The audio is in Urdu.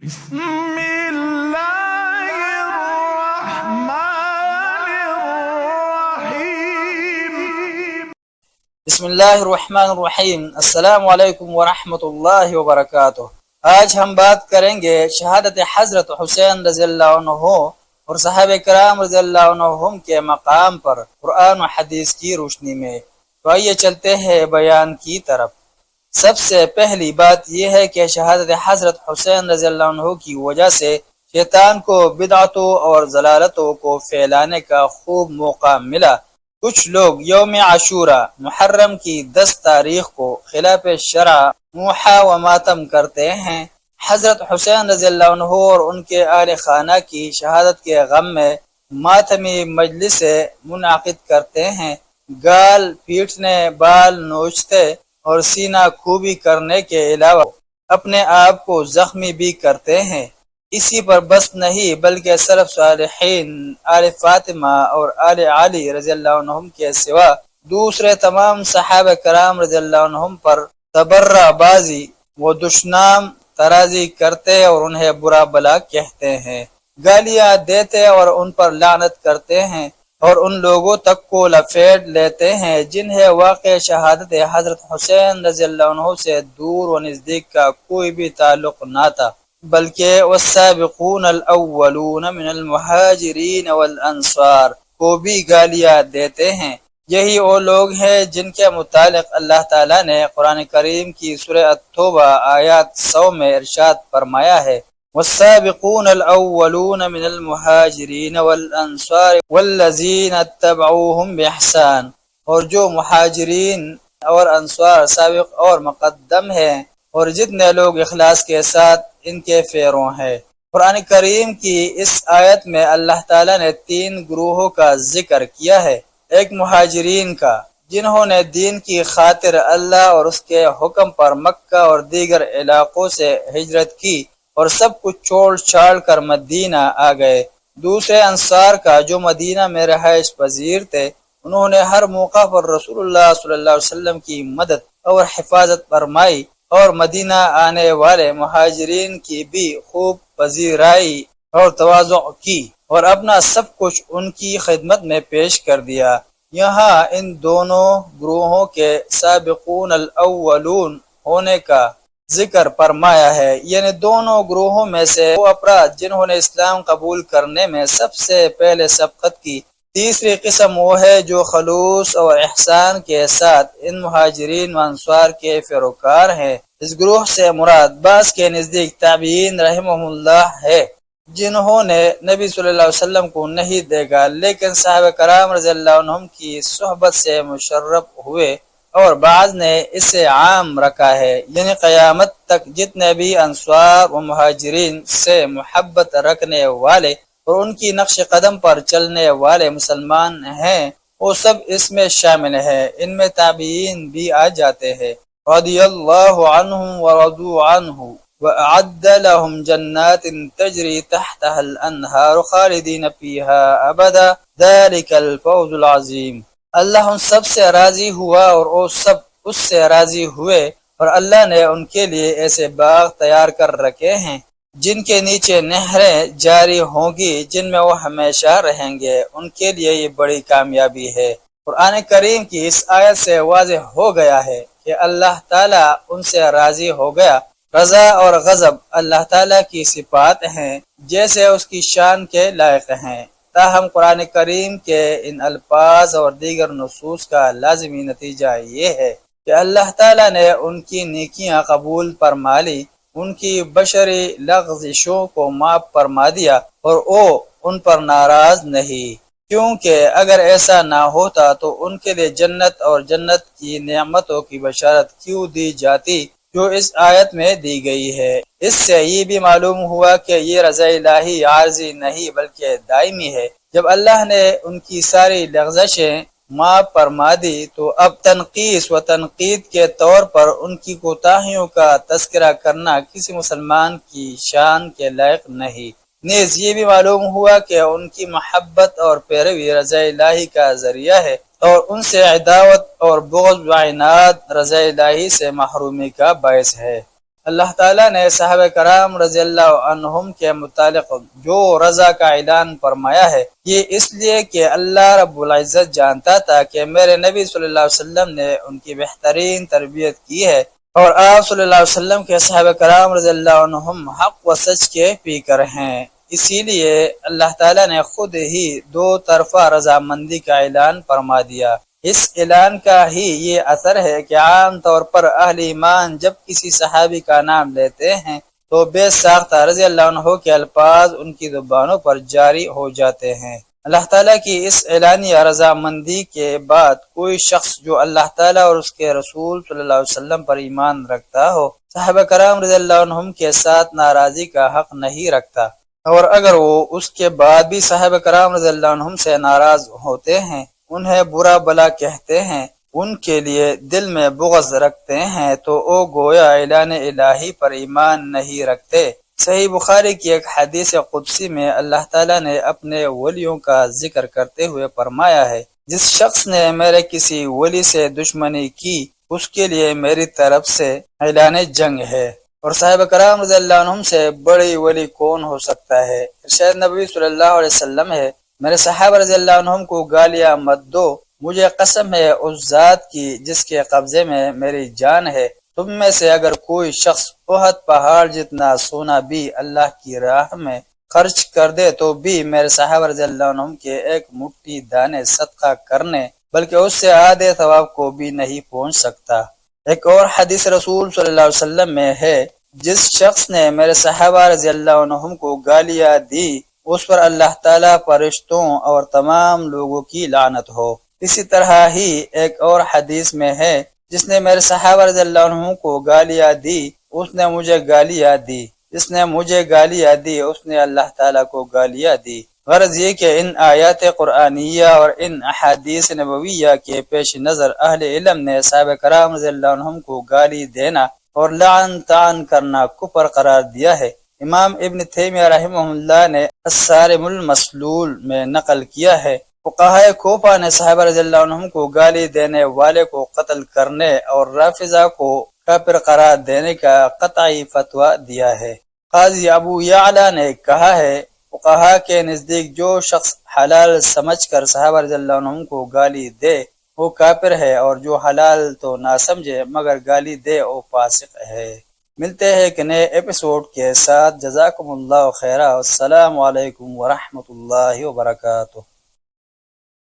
بسم الله الرحمن الرحيم بسم اللہ الرحمن الرحیم۔ السلام علیکم ورحمۃ اللہ وبرکاتہ۔ آج ہم بات کریں گے شہادت حضرت حسین رضی اللہ عنہ اور صحابہ کرام رضی اللہ عنہم کے مقام پر قرآن و حدیث کی روشنی میں۔ تو آئیے چلتے ہیں بیان کی طرف۔ سب سے پہلی بات یہ ہے کہ شہادت حضرت حسین رضی اللہ عنہ کی وجہ سے شیطان کو بدعتوں اور ضلالتوں کو پھیلانے کا خوب موقع ملا۔ کچھ لوگ یوم عاشورہ محرم کی 10 تاریخ کو خلاف شرع موحا و ماتم کرتے ہیں۔ حضرت حسین رضی اللہ عنہ اور ان کے اہل خانہ کی شہادت کے غم میں ماتمی مجلس منعقد کرتے ہیں۔ گال پیٹنے، بال نوچتے اور سینہ کوبی کرنے کے علاوہ اپنے آپ کو زخمی بھی کرتے ہیں۔ اسی پر بس نہیں بلکہ سلف صالحین آل فاطمہ اور آل علی رضی اللہ عنہم کے سوا دوسرے تمام صحابہ کرام رضی اللہ عنہم پر تبرہ بازی و دشنام ترازی کرتے اور انہیں برا بلا کہتے ہیں، گالیاں دیتے اور ان پر لعنت کرتے ہیں، اور ان لوگوں تک کو لپیٹ لیتے ہیں جنہیں واقع شہادت حضرت حسین رضی اللہ عنہ سے دور و نزدیک کا کوئی بھی تعلق نہ تھا، بلکہ والسابقون الاولون من المہاجرین والانصار کو بھی گالیاں دیتے ہیں۔ یہی وہ لوگ ہیں جن کے متعلق اللہ تعالیٰ نے قرآن کریم کی سورہ التوبہ آیات 100 میں ارشاد فرمایا ہے، والسابقون الاولون من المہاجرین والانصار والذین اتبعوہم باحسان، اور جو مہاجرین اور انصار سابق اور مقدم ہیں اور جتنے لوگ اخلاص کے ساتھ ان کے پیروں ہیں۔ قرآن کریم کی اس آیت میں اللہ تعالیٰ نے 3 گروہوں کا ذکر کیا ہے۔ ایک مہاجرین کا، جنہوں نے دین کی خاطر اللہ اور اس کے حکم پر مکہ اور دیگر علاقوں سے ہجرت کی اور سب کچھ چھوڑ چھاڑ کر مدینہ آ گئے۔ دوسرے انصار کا، جو مدینہ میں رہائش پذیر تھے، انہوں نے ہر موقع پر رسول اللہ صلی اللہ علیہ وسلم کی مدد اور حفاظت فرمائی اور مدینہ آنے والے مہاجرین کی بھی خوب پذیرائی اور تواضع کی اور اپنا سب کچھ ان کی خدمت میں پیش کر دیا۔ یہاں ان دونوں گروہوں کے سابقون الاولون ہونے کا ذکر فرمایا ہے، یعنی دونوں گروہوں میں سے وہ افراد جنہوں نے اسلام قبول کرنے میں سب سے پہلے سبقت کی۔ تیسری قسم وہ ہے جو خلوص اور احسان کے ساتھ ان مہاجرین و انصار کے پیروکار ہیں۔ اس گروہ سے مراد بعض کے نزدیک تابعین رحمہم اللہ ہے، جنہوں نے نبی صلی اللہ علیہ وسلم کو نہیں دیکھا لیکن صحابہ کرام رضی اللہ عنہم کی صحبت سے مشرف ہوئے، اور بعض نے اسے عام رکھا ہے، یعنی قیامت تک جتنے بھی انصار و مہاجرین سے محبت رکھنے والے اور ان کی نقش قدم پر چلنے والے مسلمان ہیں وہ سب اس میں شامل ہیں۔ ان میں تابعین بھی آ جاتے ہیں۔ رضی اللہ عنہم ورضوا عنہ وأعد لهم جنات تجری تحتها الانہار خالدین فیہا ابدا ذلک الفوز العظیم۔ اللہ ان سب سے راضی ہوا اور وہ سب اس سے راضی ہوئے، اور اللہ نے ان کے لیے ایسے باغ تیار کر رکھے ہیں جن کے نیچے نہریں جاری ہوں گی، جن میں وہ ہمیشہ رہیں گے۔ ان کے لیے یہ بڑی کامیابی ہے۔ قرآن کریم کی اس آیت سے واضح ہو گیا ہے کہ اللہ تعالیٰ ان سے راضی ہو گیا۔ رضا اور غضب اللہ تعالیٰ کی صفات ہیں جیسے اس کی شان کے لائق ہیں، تاہم قرآن کریم کے ان الفاظ اور دیگر نصوص کا لازمی نتیجہ یہ ہے کہ اللہ تعالیٰ نے ان کی نیکیاں قبول فرما لی، ان کی بشری لغزشوں کو معاف فرما دیا اور وہ ان پر ناراض نہیں، کیونکہ اگر ایسا نہ ہوتا تو ان کے لیے جنت اور جنت کی نعمتوں کی بشارت کیوں دی جاتی جو اس آیت میں دی گئی ہے۔ اس سے یہ بھی معلوم ہوا کہ یہ رضا الہی عارضی نہیں بلکہ دائمی ہے۔ جب اللہ نے ان کی ساری لغزشیں معاف فرما دی تو اب تنقیص و تنقید کے طور پر ان کی کوتاہیوں کا تذکرہ کرنا کسی مسلمان کی شان کے لائق نہیں۔ نیز یہ بھی معلوم ہوا کہ ان کی محبت اور پیروی رضا الہی کا ذریعہ ہے، اور ان سے عداوت اور بغض و عناد رضا الہی سے محرومی کا باعث ہے۔ اللہ تعالیٰ نے صحابہ کرام رضی اللہ عنہم کے متعلق جو رضا کا اعلان فرمایا ہے، یہ اس لیے کہ اللہ رب العزت جانتا تھا کہ میرے نبی صلی اللہ علیہ وسلم نے ان کی بہترین تربیت کی ہے، اور آپ صلی اللہ علیہ وسلم کے صحابہ کرام رضی اللہ عنہم حق و سچ کے پیکر ہیں۔ اسی لیے اللہ تعالیٰ نے خود ہی دو طرفہ رضامندی کا اعلان فرما دیا۔ اس اعلان کا ہی یہ اثر ہے کہ عام طور پر اہل ایمان جب کسی صحابی کا نام لیتے ہیں تو بے ساختہ رضی اللہ عنہ کے الفاظ ان کی زبانوں پر جاری ہو جاتے ہیں۔ اللہ تعالیٰ کی اس اعلانیہ رضامندی کے بعد کوئی شخص جو اللہ تعالیٰ اور اس کے رسول صلی اللہ علیہ وسلم پر ایمان رکھتا ہو، صحابہ کرام رضی اللہ عنہم کے ساتھ ناراضی کا حق نہیں رکھتا، اور اگر وہ اس کے بعد بھی صحابہ کرام رضی اللہ عنہم سے ناراض ہوتے ہیں، انہیں برا بلا کہتے ہیں، ان کے لیے دل میں بغض رکھتے ہیں، تو وہ گویا اعلان الہی پر ایمان نہیں رکھتے۔ صحیح بخاری کی ایک حدیث قدسی میں اللہ تعالیٰ نے اپنے ولیوں کا ذکر کرتے ہوئے فرمایا ہے، جس شخص نے میرے کسی ولی سے دشمنی کی، اس کے لیے میری طرف سے اعلان جنگ ہے۔ اور صحابہ کرام رضی اللہ عنہم سے بڑی ولی کون ہو سکتا ہے؟ ارشاد نبی صلی اللہ علیہ وسلم ہے، میرے صحابہ رضی اللہ عنہم کو گالیاں مت دو، مجھے قسم ہے اس ذات کی جس کے قبضے میں میری جان ہے، تم میں سے اگر کوئی شخص احد پہاڑ جتنا سونا بھی اللہ کی راہ میں خرچ کر دے تو بھی میرے صحابہ رضی اللہ عنہم کے ایک مٹھی دانے صدقہ کرنے بلکہ اس سے آدھے ثواب کو بھی نہیں پہنچ سکتا۔ ایک اور حدیث رسول صلی اللہ علیہ وسلم میں ہے، جس شخص نے میرے صحابہ رضی اللہ عنہم کو گالیاں دی، اس پر اللہ تعالیٰ، فرشتوں اور تمام لوگوں کی لعنت ہو۔ اسی طرح ہی ایک اور حدیث میں ہے، جس نے میرے صحابہ رضی اللہ عنہ کو گالیاں دی، اس نے مجھے گالیاں دی، جس نے مجھے گالیاں دی، اس نے اللہ تعالیٰ کو گالیاں دی۔ غرض یہ کہ ان آیات قرآنیہ اور ان احادیث نبویہ کے پیش نظر اہل علم نے صحابہ کرام رضی اللہ عنہم کو گالی دینا اور لعن طعن کرنا کفر قرار دیا ہے۔ امام ابن تیمیہ رحمہ اللہ نے الصارم المسلول میں نقل کیا ہے، فقہائے کوفہ نے صحابہ رضی اللہ عنہم کو گالی دینے والے کو قتل کرنے اور رافضہ کو کافر قرار دینے کا قطعی فتویٰ دیا ہے۔ قاضی ابو یعلا نے کہا ہے، فقہا کے نزدیک جو شخص حلال سمجھ کر صحابہ رضی اللہ عنہم کو گالی دے وہ کافر ہے، اور جو حلال تو نہ سمجھے مگر گالی دے وہ فاسق ہے۔ ملتے ہیں ایک نئے ایپیسوڈ کے ساتھ۔ جزاکم اللہ خیرہ، السلام علیکم ورحمۃ اللہ وبرکاتہ۔